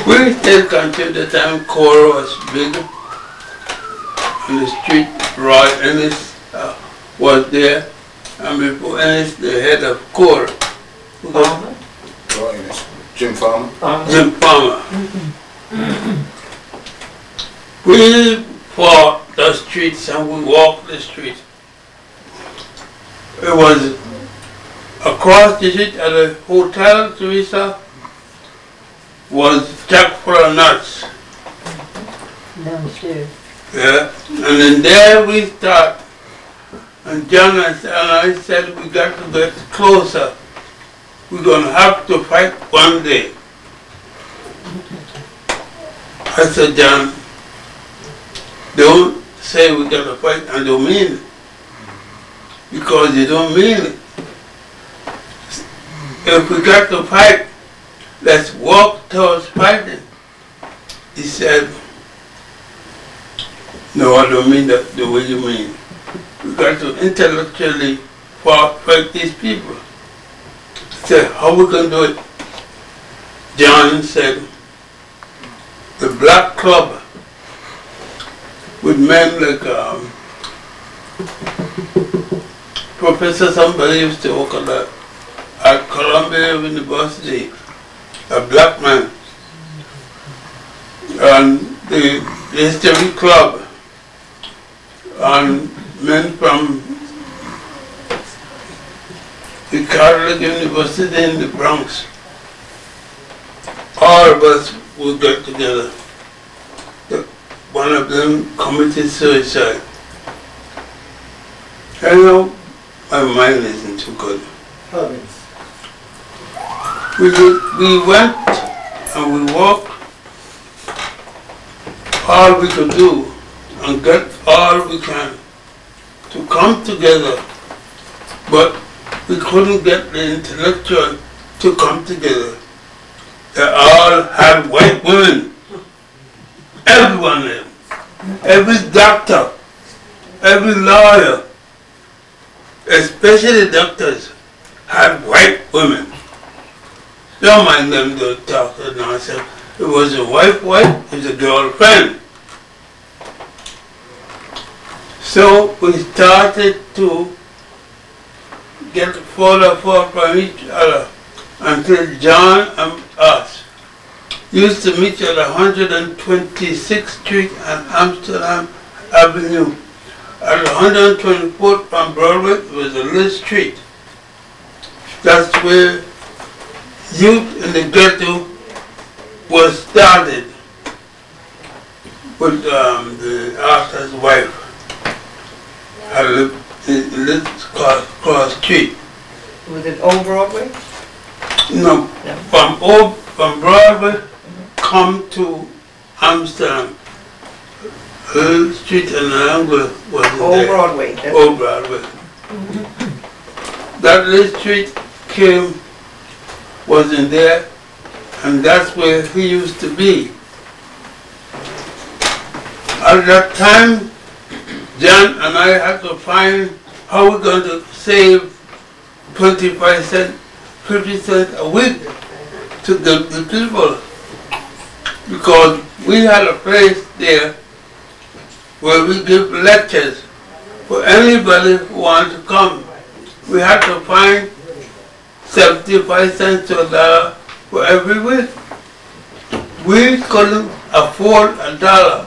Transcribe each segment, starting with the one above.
We still until the time Cora was big on the street. Roy Ennis was there, and before Ennis, the head of Cora. Farmer? Roy Ennis. Jim Farmer? Jim Farmer. We fought the streets and we walked the streets. It was across the street at the Hotel Teresa was Jack full of nuts. Downstairs. Yeah, and then there we start. And John and I said we got to get closer. We're going to have to fight one day. I said, John, don't say we got to fight and don't mean it. Because you don't mean it. If we got to fight, let's walk towards fighting. He said, no, I don't mean that the way you mean. We got to intellectually fight these people. He said, how we going to do it? John said, the Black Club with men like Professor somebody used to work at Columbia University, a black man, and the History Club, and men from the Catholic University in the Bronx. All of us would get together. One of them committed suicide. I know my mind isn't too good. We went and we walked all we could do and get all we can to come together, but we couldn't get the intellectual to come together. They all had white women, everyone there, every doctor, every lawyer, especially doctors, had white women. Don't mind them, the doctor nonsense. It was a wife, it was a girlfriend. So we started to get further from each other until John and us used to meet at 126th Street and Amsterdam Avenue. At 124th from Broadway, it was a little street. That's where youth in the ghetto was started with the author's wife. I lived in this cross street. Was it Old Broadway? No, from Broadway come to Amsterdam. Her street and angle was Old Broadway. Old Broadway. That little street was in there, and that's where he used to be. At that time, John and I had to find how we're going to save 25 cents, 50 cents a week to give the people. Because we had a place there where we give lectures for anybody who wanted to come. We had to find 75 cents to $1 for every week. We couldn't afford $1.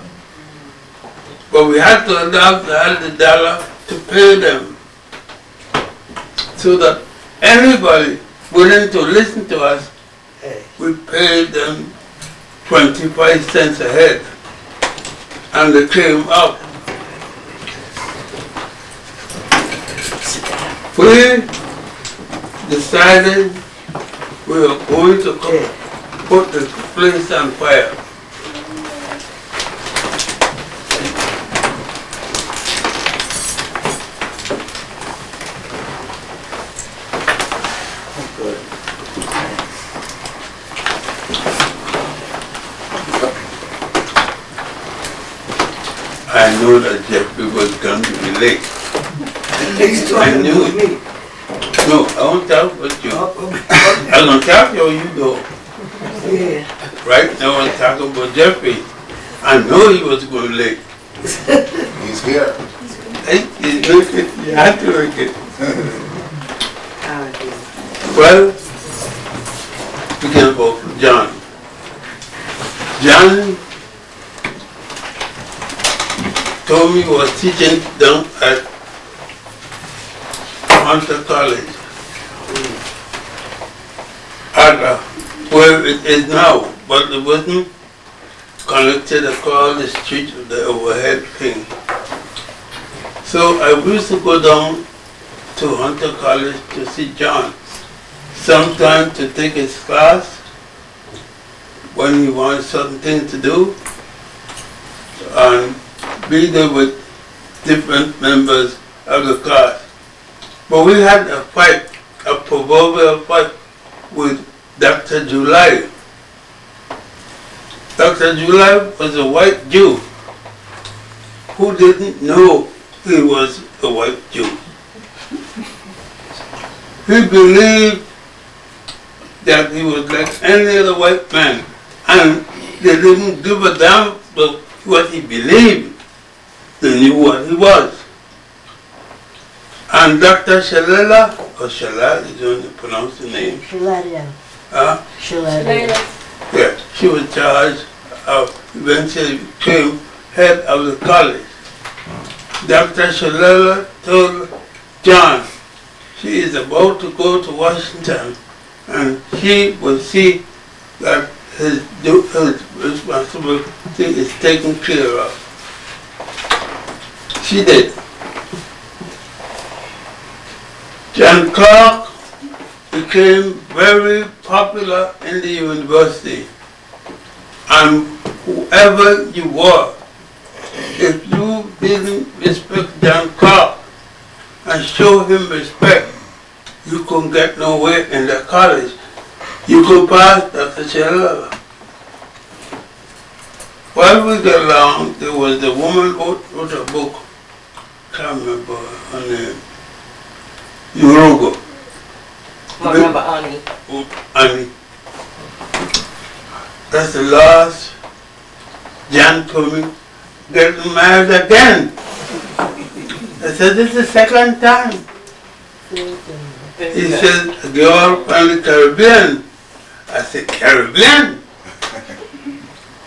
But we had to adopt the dollar to pay them, so that anybody willing to listen to us, we paid them 25 cents a head, and they came up. We decided we were going to put the place on fire. I knew that Jeffrey was going to be late. I knew it. No, I won't talk about you. I'm going to talk to you, you go. Yeah. Right now I'm talking about Jeffrey. I know he was going late. He's here. Hey, look it. You had to look it. Oh, Well, begin about John. John told me he was teaching down at Hunter College, at where it is now, but it wasn't connected across the street with the overhead thing. So I used to go down to Hunter College to see John, sometimes to take his class when he wanted something to do, and be there with different members of the class. But we had a fight, a proverbial fight with Dr. July. Dr. July was a white Jew who didn't know he was a white Jew. He believed that he was like any other white man, and they didn't give a damn about what he believed. They knew what he was. And Dr. Shalala, or Shalala, you don't pronounce the name. Shalala. Huh? Shalala. Yeah, she was charged of, eventually became head of the college. Dr. Shalala told John she is about to go to Washington and she will see that his responsibility is taken care of. She did. John Clarke became very popular in the university, and whoever you were, if you didn't respect John Clarke and show him respect, you couldn't get nowhere in the college. You could pass Dr. Shalala. While we got along, there was the woman who wrote a book, can't remember her name, Yoruba. Andre-Amani. Annie. That's the last John told me, getting married again. I said, this is the second time. He said, a girl from the Caribbean. I said, Caribbean?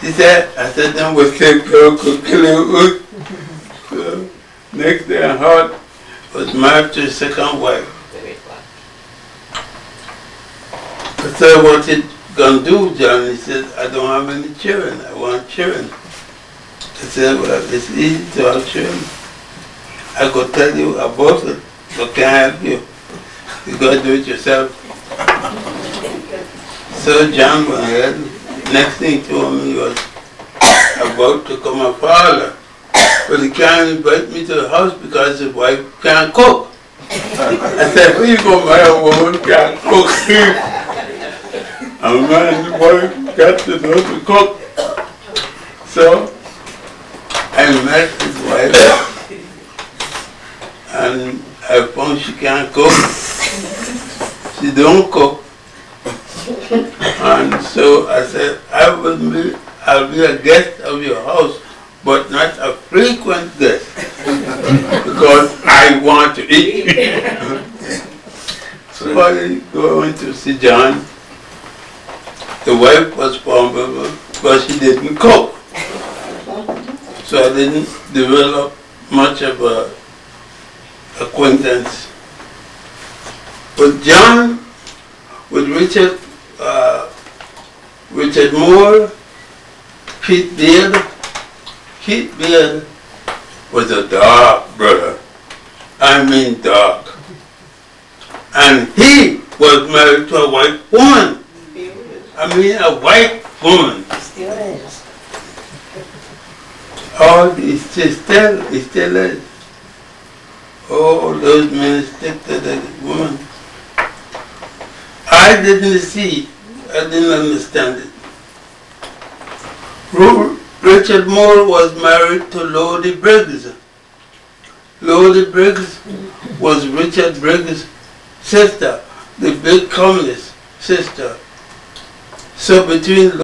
He said, I said, then we'll say girl could kill you. So, next day I heard was married to his second wife. I said, what it gonna do, John? He said, I don't have any children. I want children. I said, well, it's easy to have children. I could tell you about it, but can't help you. You gotta do it yourself. So John went ahead. Next thing he told me was about to become a father. But he can't invite me to the house because his wife can't cook. I said, who you gonna marry a woman who can't cook? A man, the wife got to know to cook. So I met his wife and I found she can't cook. She don't cook. And so I said, I'll be a guest of your house, but not a frequent guest, because I want to eat. So I going to see John. The wife was formidable, but she didn't cook. So I didn't develop much of a acquaintance. But John, with Richard Moore, Keith Beard was a dark brother. I mean dark. And he was married to a white woman. I mean a white woman. Still is. Oh, he still is. Oh, those men stick to the woman. I didn't see, I didn't understand it. Richard Moore was married to Lodi Briggs. Lodi Briggs was Richard Briggs' sister, the big communist sister. So between